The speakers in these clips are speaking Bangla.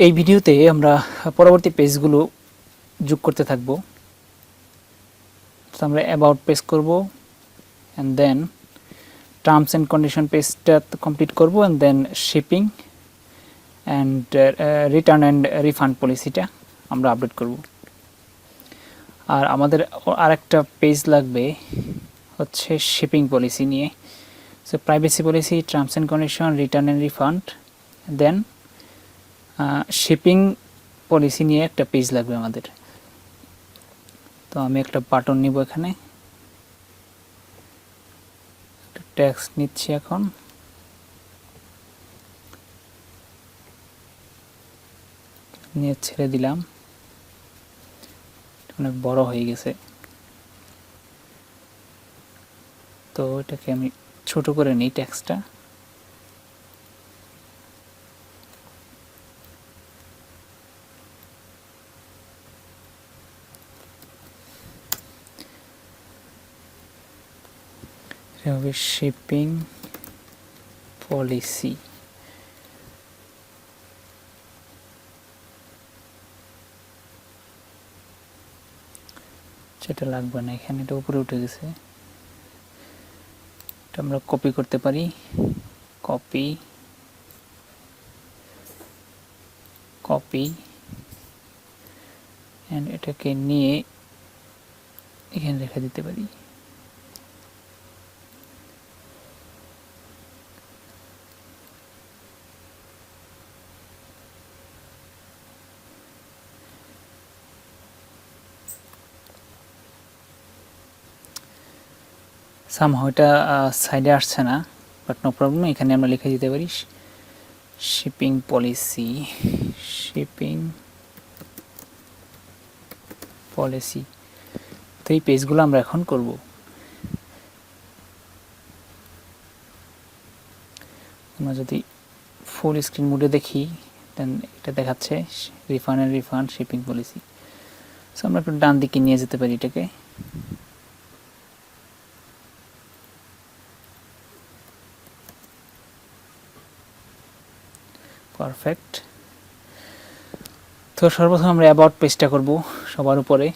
এই ভিডিওতে আমরা পরবর্তী পেজগুলো যোগ করতে থাকব। তো আমরা অ্যাবাউট পেজ করব and then terms and condition পেজটা কমপ্লিট করব and then shipping and return and refund পলিসিটা আমরা আপডেট করব। আর আমাদের আরেকটা পেজ লাগবে হচ্ছে শিপিং পলিসি নিয়ে। So privacy policy, terms and condition, return and refund, then shipping policy নিয়ে একটা পেজ লাগবে আমাদের। তো আমি একটা বাটন নিব, এখানে একটা টেক্সট নিচ্ছি, এখন নিয়ে ছেড়ে দিলাম, অনেক বড় হয়ে গেছে। তো এটাকে আমি ছোট করে নিই টেক্সটটা। হবে শিপিং পলিসি। সেটা লাগবে না, এখানে এটা উপরে উঠে গেছে। এটা আমরা কপি করতে পারি, কপি কপি এন্ড এটাকে নিয়ে এখানে রেখে দিতে পারি। সামহাও এটা সাইডে আসছে না, বাট নো প্রবলেম, এখানে আমরা লিখে দিতে পারি শিপিং পলিসি। তো এই পেজগুলো আমরা এখন করব। আমরা যদি ফুল স্ক্রিন মোডে দেখি, দেন এটা দেখাচ্ছে রিফান্ড শিপিং পলিসি। সো আমরা একটু ডান দিকে নিয়ে যেতে পারি এটাকে। পারফেক্ট। তো সর্বপ্রথম আমরা অ্যাবাউট পেজটা করব সবার উপরে,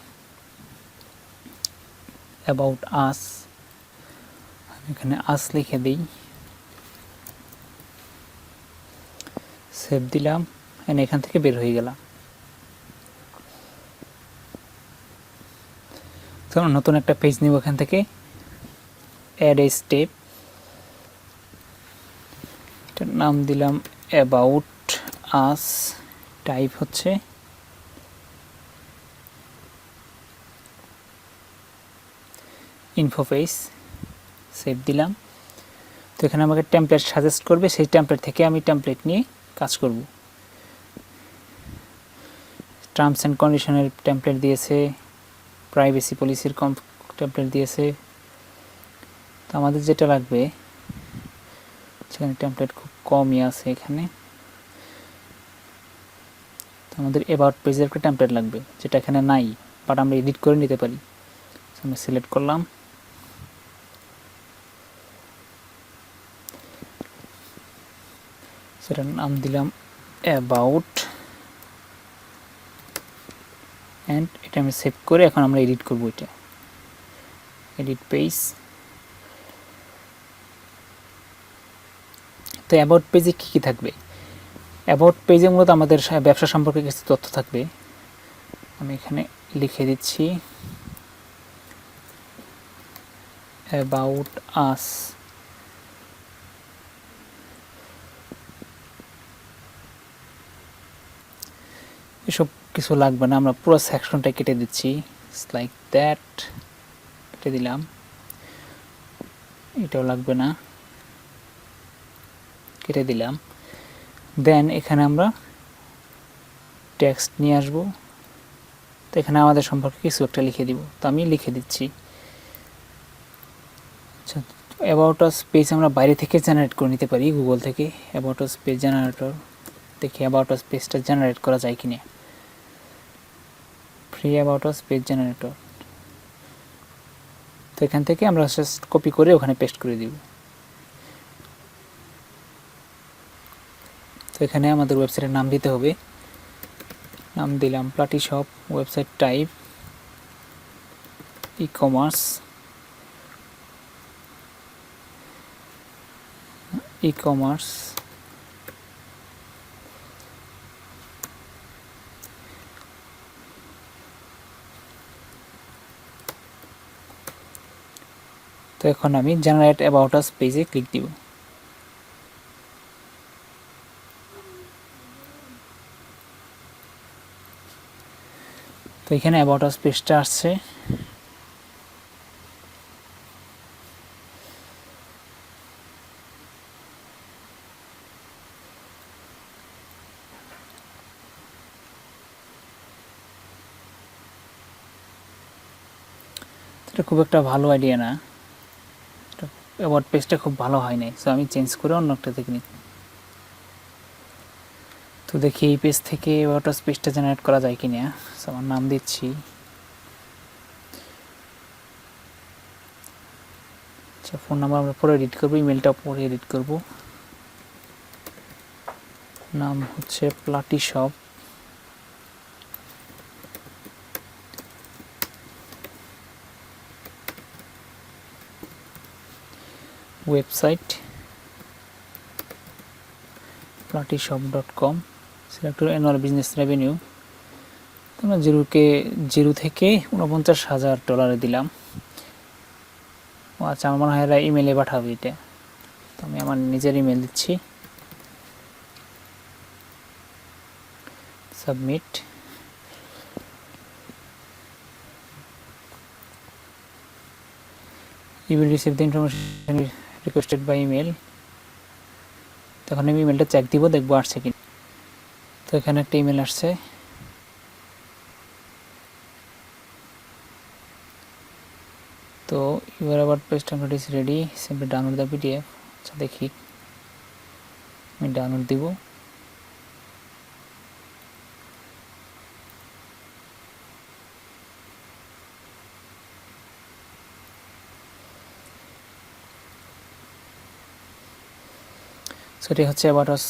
অ্যাবাউট আস। আমি এখানে আস লিখে দিই, সেভ দিলাম, এন্ড এখান থেকে বের হয়ে গেলাম। তো নতুন একটা পেজ নিব, এখান থেকে অ্যাড এ স্টেপ, এটার নাম দিলাম অ্যাবাউট আস, টাইপ হচ্ছে ইনফো পেজ, সেভ দিলাম। তো এখানে আমাকে টেমপ্লেট সাজেস্ট করবে, সেই টেমপ্লেট থেকে আমি টেমপ্লেট নিয়ে কাজ করব। টার্মস অ্যান্ড কন্ডিশনের টেমপ্লেট দিয়েছে, প্রাইভেসি পলিসির টেমপ্লেট দিয়েছে। তো আমাদের যেটা লাগবে, সেখানে টেমপ্লেট খুব কমই আছে এখানে। তো আমাদের অ্যাবাউট পেজের একটা টেমপ্লেট লাগবে, যেটা এখানে নাই, বাট আমরা এডিট করে নিতে পারি। আমি সিলেক্ট করলাম, সেটার নাম দিলাম অ্যাবাউট, অ্যান্ড এটা আমি সেভ করে এখন আমরা এডিট করব। এটা এডিট পেজ। তো অ্যাবাউট পেজে কী কী থাকবে? অ্যাবাউট পেজে মূলত আমাদের ব্যবসা সম্পর্কে কিছু তথ্য থাকবে। আমি এখানে লিখে দিচ্ছি অ্যাবাউট আস। এসব কিছু লাগবে না, আমরা পুরো সেকশনটা কেটে দিচ্ছি, লাইক দ্যাট, কেটে দিলাম। এটাও লাগবে না, কেটে দিলাম। দেন এখানে আমরা টেক্সট নিয়ে আসব। তো এখানে আমাদের সম্পর্কে কিছু একটা লিখে দিব, তো আমি লিখে দিচ্ছি। আচ্ছা, অ্যাবাউট আস পেজ আমরা বাইরে থেকে জেনারেট করে নিতে পারি, গুগল থেকে অ্যাবাউট আস পেজ জেনারেটর। দেখি অ্যাবাউট আস পেজটা জেনারেট করা যায় কিনা। Free about us page generator. তো এখান থেকে আমরা জাস্ট কপি করে ওখানে পেস্ট করে দিব। তো এখানে আমাদের ওয়েবসাইটের নাম দিতে হবে নাম দিলাম Plati shop, website type e-commerce, e-commerce, তো এখন আমি জেনারেট অ্যাবাউট আস পেজে ক্লিক দিব। তো এখানে অ্যাবাউট আস পেজটা আসছে। এটা খুব একটা ভালো আইডিয়া না, অ্যাবাউট পেজটা খুব ভালো হয় নাই, সো আমি চেঞ্জ করে অন্য একটা থেকে নিই। তো দেখি এই পেজ থেকে অ্যাবাউট আস পেজটা জেনারেট করা যায় কিনা। সো আমার নাম দিচ্ছি, আচ্ছা ফোন নাম্বার আমরা পরে এডিট করবো, ইমেলটা পরে এডিট করব। নাম হচ্ছে Plati shop, website platishop.com, select annual business revenue, আমরা জিরো থেকে $49,000 দিলাম। ও আচ্ছা, আমার মনে হয় এরা ইমেলে পাঠাবে এটা, তো আমি আমার নিজের ইমেল দিচ্ছি, submit. You will receive the information requested by email. তখন আমি ইমেলটা চেক দিব, দেখবো আসছে কি। তো এখানে একটা ইমেল আসছে, তো your about page template is ready, simply download the PDF. আচ্ছা দেখি, আমি ডাউনলোড দিব। সো এটি হচ্ছে অ্যাবাউট আস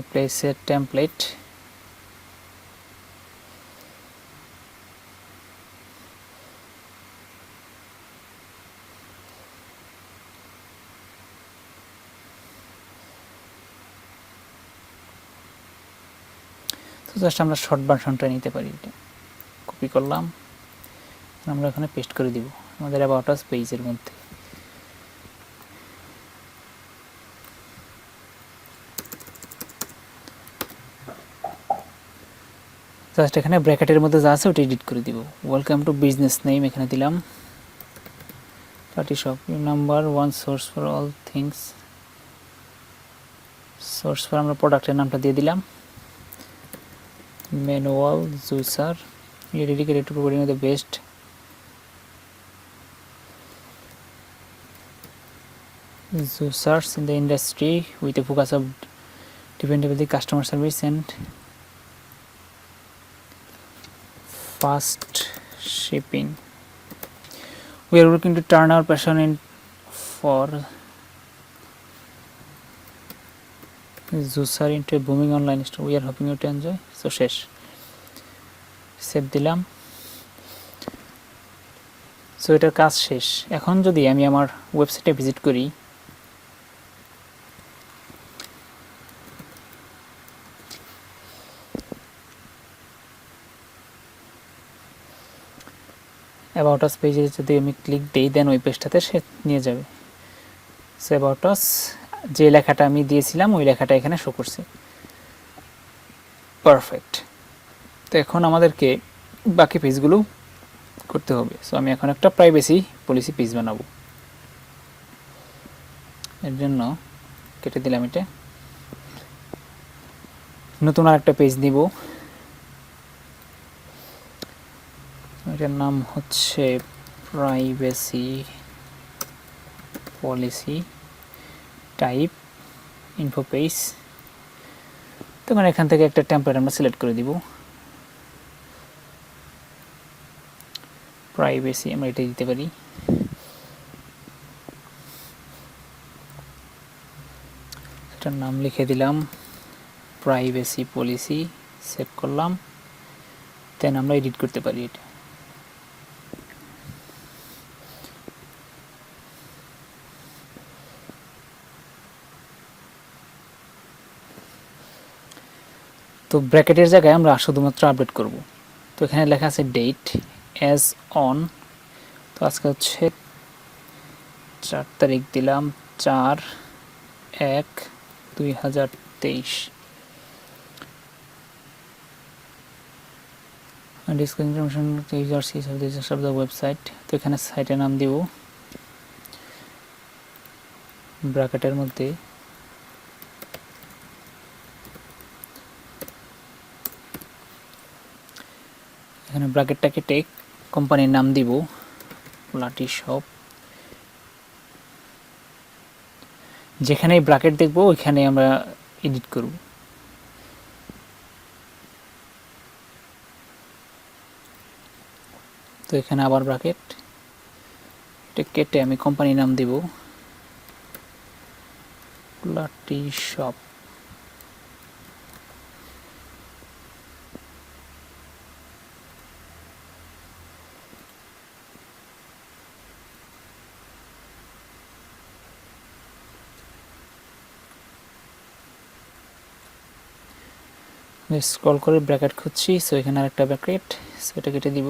প্লেসের টেমপ্লেট। তো জাস্ট আমরা শর্ট ভার্সনটা নিতে পারি, এটা কপি করলাম, আমরা এখানে পেস্ট করে দিব আমাদের অ্যাবাউট আস পেজের মধ্যে। জাস্ট এখানে ব্র্যাকেটের মধ্যে যা আছে ওটা এডিট করে দিব। ওয়েলকাম টু বিজনেস নেম এখানে দিলাম Plati shop, number 1 source for all things, source for আমরা প্রোডাক্টের নামটা দিয়ে দিলাম, manual juicer, dedicated to providing the best juicers in the industry with a focus of dependable customer service and fast shipping. We are working to turn our passion in for juicer into a booming online store. We are hoping you to enjoy. So শেষ, সেভ দিলাম। সো এটার কাজ শেষ। এখন যদি আমি আমার ওয়েবসাইটে ভিজিট করি, অ্যাবাউট আস পেজে যদি আমি ক্লিক দিই, দেন ওই পেজটাতে সে নিয়ে যাবে। সো অ্যাবাউট আস যে লেখাটা আমি দিয়েছিলাম ওই লেখাটা এখানে শো করছে। পারফেক্ট। তো এখন আমাদেরকে বাকি পেজগুলো করতে হবে। সো আমি এখন একটা প্রাইভেসি পলিসি পেজ বানাবো, এর জন্য কেটে দিলাম এটা, নতুন আর একটা পেজ নিব, এটার নাম হচ্ছে privacy policy type info page. তখন এখান থেকে একটা টেমপ্লেট আমরা সিলেক্ট করে দিব, প্রাইভেসি আমরা এটাই দিতে পারি। এটার নাম লিখে দিলাম প্রাইভেসি পলিসি, সেভ করলাম, দেন আমরা এডিট করতে পারি এটা। তো ব্র্যাকেটের জায়গায় আমরা শুধুমাত্র আপডেট করব। তো এখানে লেখা আছে ডেট অ্যাজ অন, তো আজকে হচ্ছে 4 তারিখ, দিলাম 4/1/2023। ইনফরমেশন অফ দ্য ওয়েবসাইট, তো এখানে সাইটের নাম দিব ব্র্যাকেটের মধ্যে এখানে ব্র্যাকেটটা কেটে কোম্পানির নাম দিব লাটি শপ। যেখানেই ব্র্যাকেট দেখব ওইখানে আমরা এডিট করব। তো এখানে আবার ব্র্যাকেট, এটা কেটে আমি কোম্পানির নাম দিব লাটি শপ। স্ক্রল করে ব্র্যাকেট খুঁজছি, সো এখানে আরেকটা ব্র্যাকেট, সো এটা কেটে দিব।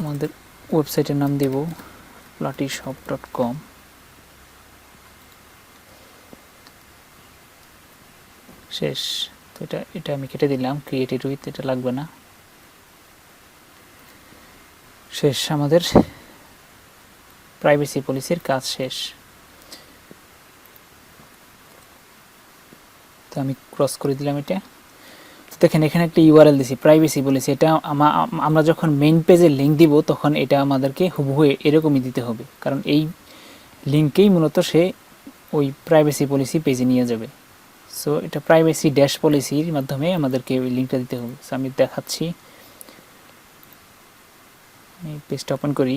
আমাদের ওয়েবসাইটের নাম দেব lattishop.com। শেষ। তো এটা আমি কেটে দিলাম, ক্রিয়েটেড উইথ, এটা লাগবে না। শেষ, আমাদের প্রাইভেসি পলিসির কাজ শেষ। তো আমি ক্রস করে দিলাম এটা। দেখেন এখানে একটা ইউআরএল দিছি প্রাইভেসি পলিসি, এটা আমরা যখন মেইন পেজে লিঙ্ক দিব তখন এটা আমাদেরকে হুবহু এরকমই দিতে হবে, কারণ এই লিঙ্কেই মূলত সে ওই প্রাইভেসি পলিসি পেজে নিয়ে যাবে। সো এটা প্রাইভেসি ড্যাশ পলিসির মাধ্যমে আমাদেরকে ওই লিঙ্কটা দিতে হবে। সো আমি দেখাচ্ছি, আমি পেজটা ওপেন করি।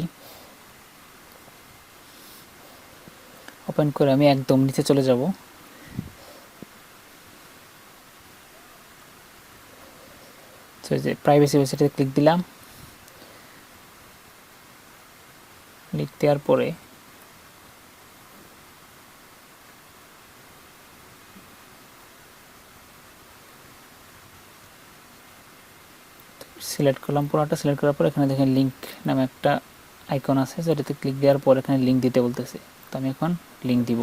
ওপেন করে আমি একদম নিচে চলে যাব। তো যে প্রাইভেসি ওয়েবসাইটে ক্লিক দিলাম, ক্লিক দেওয়ার পরে সিলেক্ট করলাম, পুরোটা সিলেক্ট করার পর এখানে দেখেন লিঙ্ক নামে একটা আইকন আছে, যেটাতে ক্লিক দেওয়ার পর এখানে লিঙ্ক দিতে বলতেছে। তো আমি এখন লিঙ্ক দিব।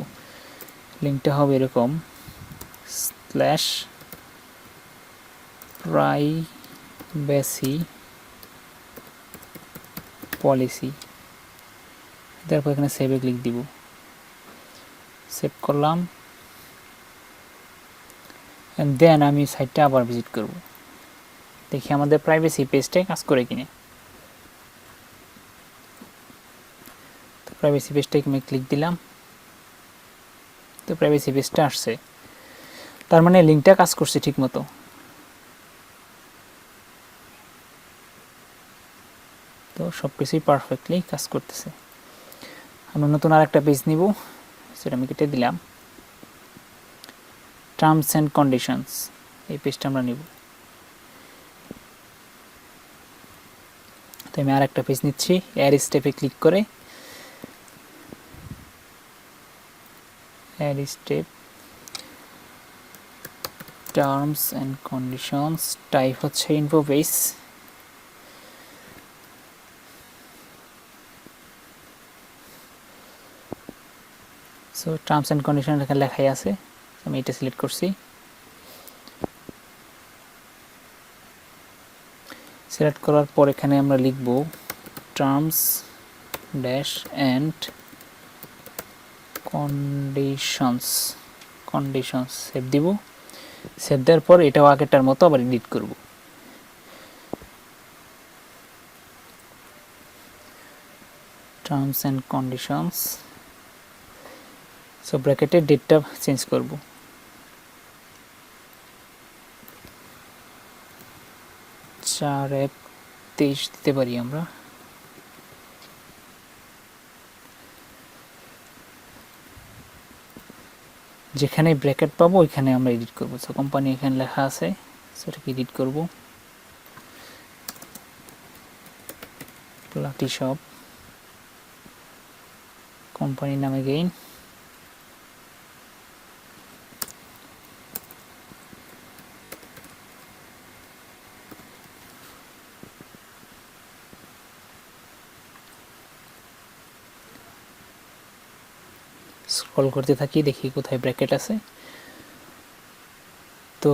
লিঙ্কটা হবে এরকম /privacy policy, তারপর এখানে সেভে ক্লিক দিব। সেভ করলাম, এন্ড দেন আমি সাইটটা আবার ভিজিট করব, দেখি আমাদের প্রাইভেসি পেজটাই কাজ করে কিনা। তো প্রাইভেসি পেজটাকে আমি ক্লিক দিলাম, তো প্রাইভেসি পেজটা আসছে, তার মানে লিঙ্কটা কাজ করছে ঠিক মতো। তো সব কিছুই পারফেক্টলি কাজ করতেছে। আমরা নতুন আর একটা পেজ নিব, সেটা আমি কেটে দিলাম। টার্মস অ্যান্ড কন্ডিশনস, এই পেজটা আমরা নিব। তো আমি আর একটা পেজ নিচ্ছি, অ্যাড স্টেপে ক্লিক করে add step terms and conditions, type হচ্ছে info page. So terms and condition এখানে লেখাই আছে, আমি এটা সিলেক্ট করছি। সিলেক্ট করার পর এখানে আমরা লিখব terms dash and conditions, save দিব। সেভ দেওয়ার পর এটাও আগেরটার মতো আবার এডিট করব। টার্মস অ্যান্ড কন্ডিশনস, সো ব্র্যাকেটের ডেটটা চেঞ্জ করব। চার 1/23 দিতে পারি আমরা। যেখানে ব্র্যাকেট পাবো ওইখানে আমরা এডিট করব। সো কোম্পানি এখানে লেখা আছে, সেটাকে এডিট করব। প্লাটি শপ, কোম্পানি নাম এগেইন, স্ক্রল করতে থাকি, দেখি কোথায় ব্র্যাকেট আছে। তো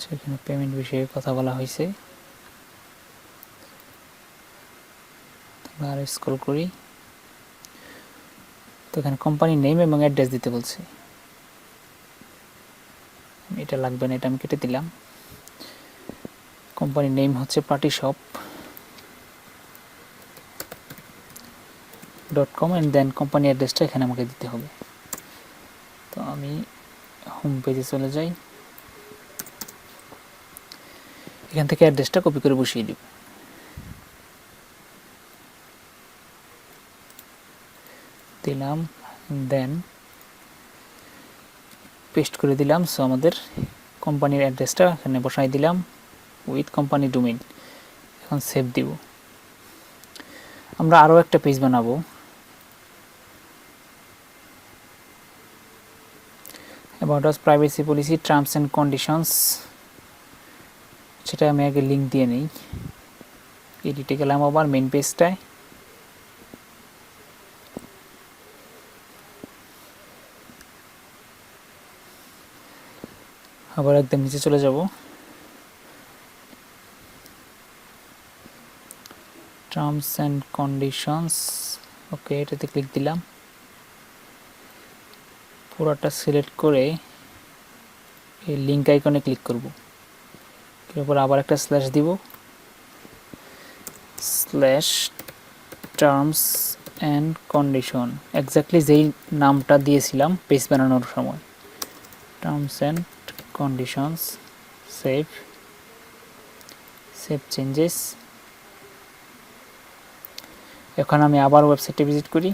সেখানে পেমেন্ট বিষয়ে কথা বলা হয়েছে। আর স্ক্রল করি, তো এখানে কোম্পানি নেম এবং অ্যাড্রেস দিতে বলছে। এটা লাগবে না, এটা আমি কেটে দিলাম। কোম্পানির নেম হচ্ছে partyshop.com and then কোম্পানি অ্যাড্রেসটা এখানে আমাকে দিতে হবে। তো আমি হোম পেজে চলে যাই, এখান থেকে অ্যাড্রেসটা কপি করে বসিয়ে দিব। দিলাম, দেন পেস্ট করে দিলাম। সো আমাদের কোম্পানির অ্যাড্রেসটা এখানে বসাই দিলাম উইথ কোম্পানি ডোমেইন। এখন সেভ দিব। আমরা আরও একটা পেজ বানাবো। About us, privacy policy, terms and conditions, সেটা আমি আগে লিঙ্ক দিয়ে নিই। এডিটে গেলাম আবার মেইন পেজটায়, আবার একদম নিচে চলে যাব, টার্মস অ্যান্ড কন্ডিশনস, ওকে এটাতে ক্লিক দিলাম। পুরোটা সিলেক্ট করে এই লিঙ্ক আইকনে ক্লিক করব, এরপর আবার একটা স্ল্যাশ দিব, slash terms and condition, exactly যেই নামটা দিয়েছিলাম পেজ বানানোর সময়, terms and conditions, save changes. এখন আমি আবার ওয়েবসাইটে ভিজিট করি,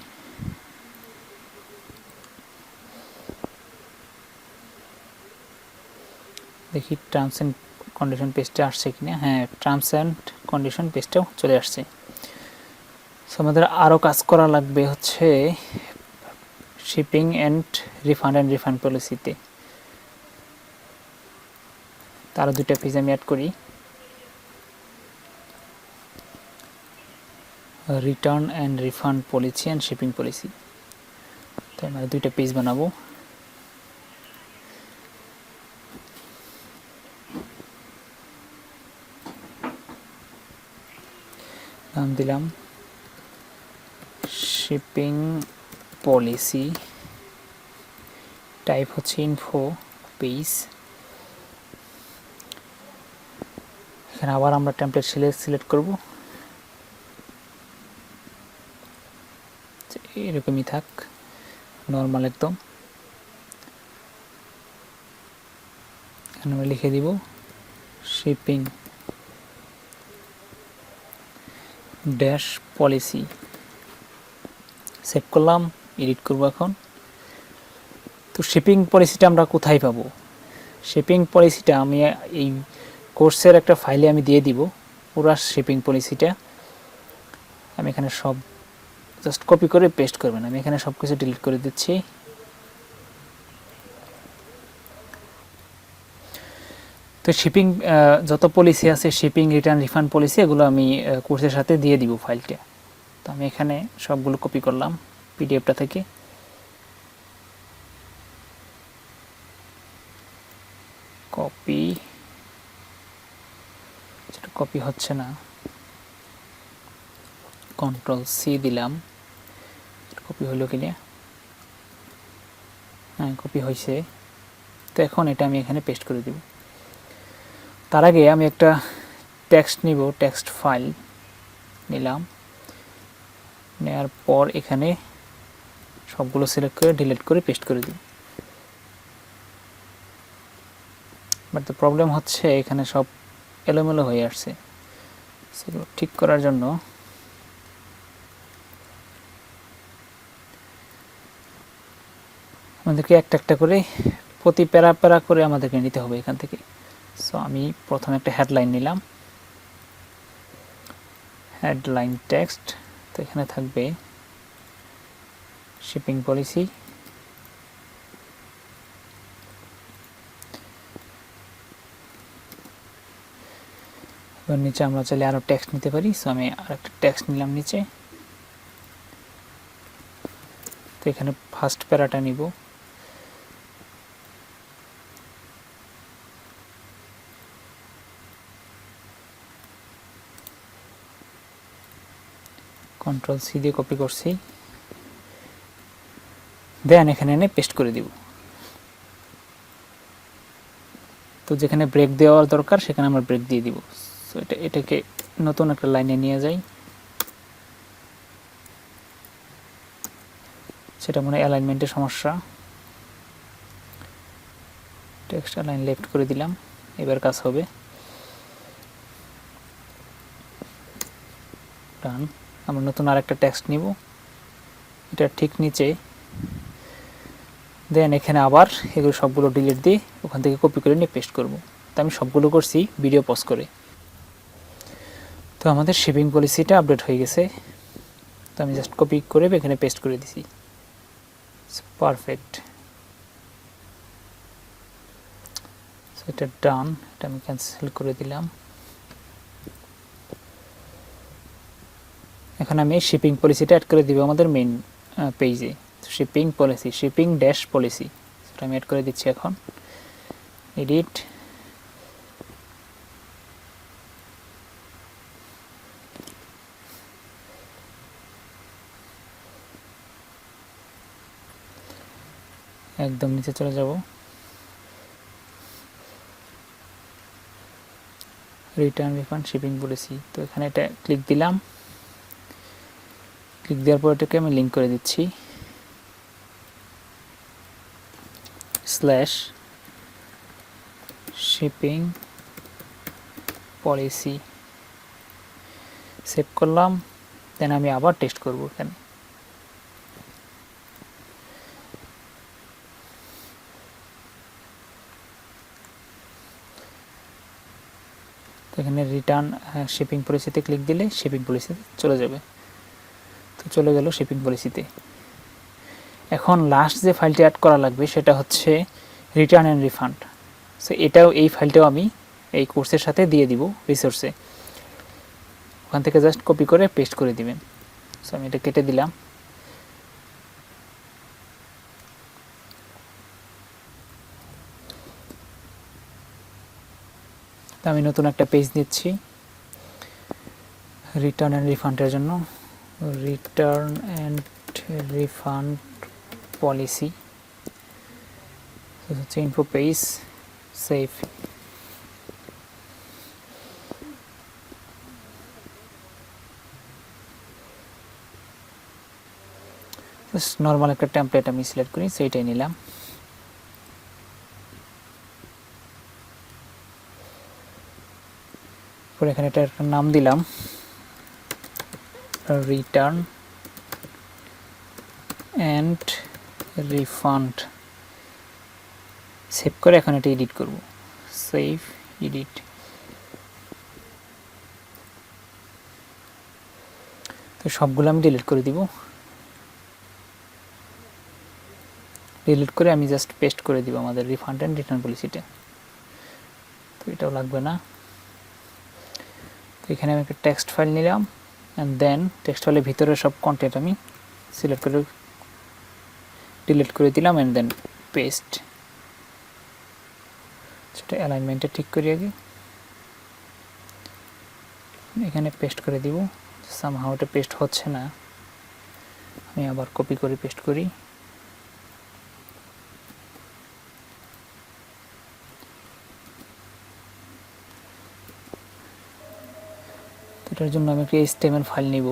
দেখি টার্মস অ্যান্ড কন্ডিশন পেজটা আসছে কিনা। হ্যাঁ, টার্মস অ্যান্ড কন্ডিশন পেজটাও চলে আসছে। সো আমাদের আরও কাজ করা লাগবে হচ্ছে শিপিং অ্যান্ড রিফান্ড পলিসিতে। তারও দুইটা পেজ আমি অ্যাড করি, return and refund policy and shipping policy. তো আমরা দুইটা পেজ বানাবো। নাম দিলাম শিপিং পলিসি, টাইপ হচ্ছে ইনফো পেজ। এখানে আবার আমরা টেমপ্লেট সিলেক্ট করব, এরকমই থাক, নর্মাল একদম। এখানে আমরা লিখে দিব শিপিং ড্যাশ পলিসি, সেভ করলাম, এডিট করব এখন। তো শিপিং পলিসিটা আমরা কোথায় পাবো? শিপিং পলিসিটা আমি এই কোর্সের একটা ফাইলে আমি দিয়ে দিব, পুরা শিপিং পলিসিটা। আমি এখানে সব জাস্ট কপি করে পেস্ট করবেন, আমি এখানে সব কিছু ডিলিট করে দিচ্ছি। তো শিপিং যত পলিসি আছে, শিপিং রিটার্ন রিফান্ড পলিসি, এগুলো আমি কোর্সের সাথে দিয়ে দিব ফাইলটা। তো আমি এখানে সবগুলো কপি করলাম পিডিএফটা থেকে, কপি হচ্ছে না, Ctrl+C দিলাম, কপি হলো কিনা, হ্যাঁ কপি হয়েছে। তো এখন এটা আমি এখানে পেস্ট করে দিব। তার আগে আমি একটা টেক্সট নিব, টেক্সট ফাইল নিলাম, নেওয়ার পর এখানে সবগুলো সিলেক্ট করে ডিলিট করে পেস্ট করে দিব। বাট দ্য প্রবলেম হচ্ছে এখানে সব এলোমেলো হয়ে আসছে। সেগুলো ঠিক করার জন্য আমাদেরকে একটা একটা করে প্রতি প্যারা প্যারা করে আমাদেরকে নিতে হবে এখান থেকে। সো আমি প্রথমে একটা হেডলাইন নিলাম, হেডলাইন টেক্সট। তো এখানে থাকবে শিপিং পলিসি, এবার নিচে আমরা চাইলে আরও টেক্সট নিতে পারি। সো আমি আরেকটা টেক্সট নিলাম নিচে। তো এখানে ফার্স্ট প্যারাটা নিব, কন্ট্রোল সি দিয়ে কপি করছি, দেন এখানে এনে পেস্ট করে দিব। তো যেখানে ব্রেক দেওয়ার দরকার সেখানে আমরা ব্রেক দিয়ে দিব। সো এটাকে নতুন একটা লাইনে নিয়ে যাই, সেটা মনে হয় অ্যালাইনমেন্টের সমস্যা। টেক্সট অ্যালাইন লেফট করে দিলাম, এবার কাজ হবে। ডান। আমরা নতুন আরেকটা টেক্সট নিব, এটা ঠিক নিচে, দেন এখানে আবার এগুলো সবগুলো ডিলিট দিয়ে ওখান থেকে কপি করে নিয়ে পেস্ট করব। তো আমি সবগুলো করছি ভিডিও পজ করে। তো আমাদের শিপিং পলিসিটা আপডেট হয়ে গেছে। তো আমি জাস্ট কপি করে এখানে পেস্ট করে দিছি। পারফেক্ট। এটা ডান, এটা আমি ক্যান্সেল করে দিলাম। এখন আমি শিপিং পলিসিটা অ্যাড করে দিব আমাদের মেইন পেজে। Shipping policy, shipping dash policy, সেটা আমি অ্যাড করে দিচ্ছি এখন। এডিট, একদম নিচে চলে যাব, রিটার্ন রিফান্ড শিপিং পলিসি। তো এখানে এটা ক্লিক দিলাম, ক্লিক দেওয়ার পর এটাকে আমি লিঙ্ক করে দিচ্ছি, স্ল্যাশ শিপিং পলিসি, সেভ করলাম। দেন আমি আবার টেস্ট করব এখানে। তো এখানে রিটার্ন শিপিং পলিসিতে ক্লিক দিলে শিপিং পলিসিতে চলে যাবে। তো চলে গেল শিপিং পলিসিতে। এখন লাস্ট যে ফাইলটি অ্যাড করা লাগবে সেটা হচ্ছে রিটার্ন অ্যান্ড রিফান্ড। সো এটাও, এই ফাইলটাও আমি এই কোর্সের সাথে দিয়ে দিব রিসোর্সে, ওখান থেকে জাস্ট কপি করে পেস্ট করে দিবেন। সো আমি এটা কেটে দিলাম। তো আমি নতুন একটা পেজ দিচ্ছি রিটার্ন অ্যান্ড রিফান্ডের জন্য, রিটার্ন অ্যান্ড রিফান্ড পলিসি, হচ্ছে ইনফো পেজ, সেভ। নর্মাল একটা টেমপ্লেট আমি সিলেক্ট করি, সেইটাই নিলাম। পরে এখানে এটার নাম দিলাম রিটার্ন অ্যান্ড রিফান্ড, সেভ করে এখন এটা এডিট করব, সেভ এডিট। তো সবগুলো আমি ডিলিট করে দিব, ডিলিট করে আমি জাস্ট পেস্ট করে দিব আমাদের রিফান্ড অ্যান্ড রিটার্ন পলিসিটা। তো এটাও লাগবে না। তো এখানে আমি একটা টেক্সট ফাইল নিলাম, অ্যান্ড দেন টেক্সট ফাইলের ভিতরে সব কন্টেন্ট আমি সিলেক্ট করে ডিলিট করে দিলাম, অ্যান্ড দেন পেস্ট। সেটা অ্যালাইনমেন্টটা ঠিক করি আগে, এখানে পেস্ট করে দিব। সামহাউ এটা পেস্ট হচ্ছে না, আমি আবার কপি করে পেস্ট করি। এটার জন্য আমি একটা HTML ফাইল নিব,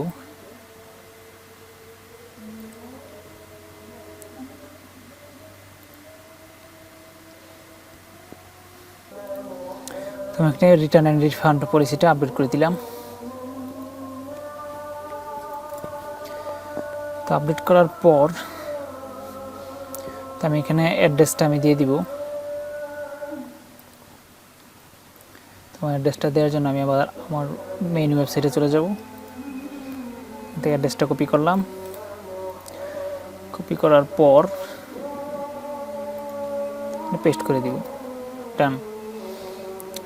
তো আমি এখানে রিটার্ন অ্যান্ড রিফান্ড পলিসিটা আপডেট করে দিলাম। তো আপডেট করার পর তো আমি এখানে অ্যাড্রেসটা আমি দিয়ে দিব। তো অ্যাড্রেসটা দেওয়ার জন্য আমি আবার আমার মেইন ওয়েবসাইটে চলে যাব। তো অ্যাড্রেসটা কপি করলাম, কপি করার পর পেস্ট করে দিব। ডান,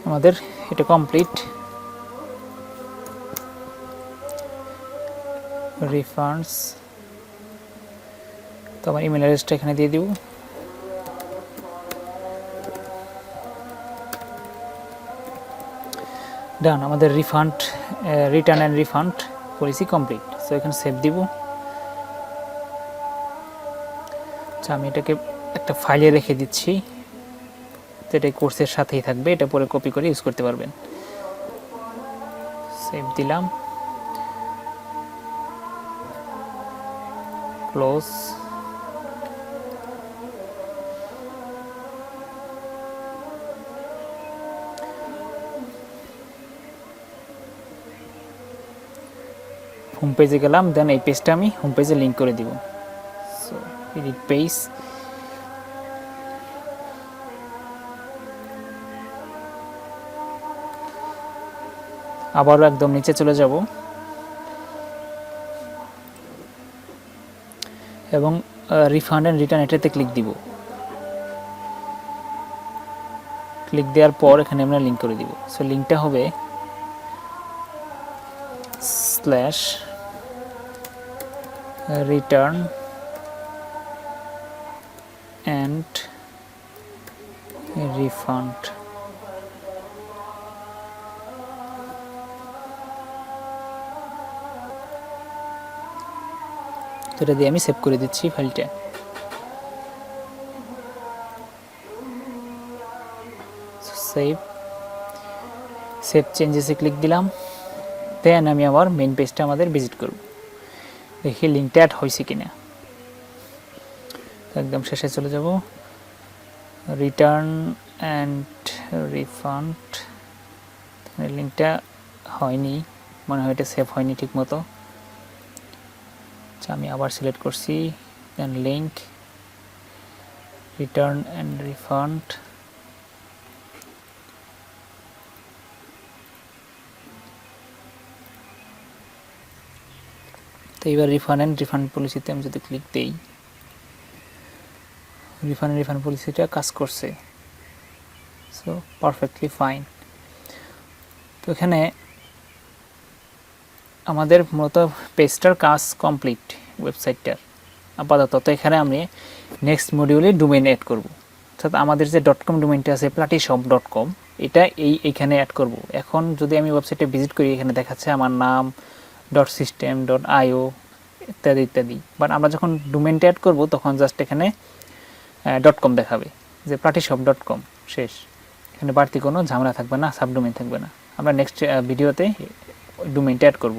আমাদের এটা কমপ্লিট। রিফান্ডস, তো আমার ইমেল অ্যাড্রেসটা এখানে দিয়ে দিব। ডান, আমাদের refund, return and refund policy complete. So এখানে সেভ দিব। আচ্ছা, আমি এটাকে একটা ফাইলে রেখে দিচ্ছি, যেটা কোর্সের সাথেই থাকবে, এটা পরে কপি করে ইউজ করতে পারবেন। সেভ দিলাম, ক্লোজ। হোম পেজে গেলাম, দেন এই পেজটা আমি হোম পেজে লিঙ্ক করে দিব। সো এডিট পেজ, আবারও একদম নিচে চলে যাব এবং রিফান্ড অ্যান্ড রিটার্ন এটাতে ক্লিক দিব। ক্লিক দেওয়ার পর এখানে আমরা লিঙ্ক করে দিব। সো লিঙ্কটা হবে /return and refund। তো এটা দিয়ে আমি সেভ করে দিচ্ছি ফাইলটা। সেভ চেঞ্জেসে ক্লিক দিলাম, দেন আমি আমার মেইন পেজটা আমাদের ভিজিট করব, দেখি লিঙ্কটা অ্যাড হয়েছে কিনা। একদম শেষে চলে যাব, রিটার্ন অ্যান্ড রিফান্ড। লিঙ্কটা হয়নি, মনে হয় এটা সেভ হয়নি ঠিক মতো। আচ্ছা, আমি আবার সিলেক্ট করছি, দেন লিঙ্ক, রিটার্ন অ্যান্ড রিফান্ড। তো এবার রিফান্ড অ্যান্ড রিফান্ড পলিসিতে আমি যদি ক্লিক দিই, রিফান্ড অ্যান্ড রিফান্ড পলিসিটা কাজ করছে। So perfectly fine. তো এখানে আমাদের মূলত পেজটার কাজ কমপ্লিট, ওয়েবসাইটটার আপাতত। তো এখানে আমি নেক্সট মডিউলে ডোমেইন অ্যাড করব, অর্থাৎ আমাদের যে .com ডোমেইনটা আছে platyshop.com, এটা এইখানে অ্যাড করব। এখন যদি আমি ওয়েবসাইটে ভিজিট করি, এখানে দেখাচ্ছে আমার নাম .system.io ইত্যাদি ইত্যাদি, বাট আমরা যখন ডোমেইনটা অ্যাড করব তখন জাস্ট এখানে .com দেখাবে, যে platyshop.com, শেষ। এখানে বাড়তি কোনো ঝামেলা থাকবে না, সাবডোমেইন থাকবে না। আমরা নেক্সট ভিডিওতে ডোমেইনটা অ্যাড করব।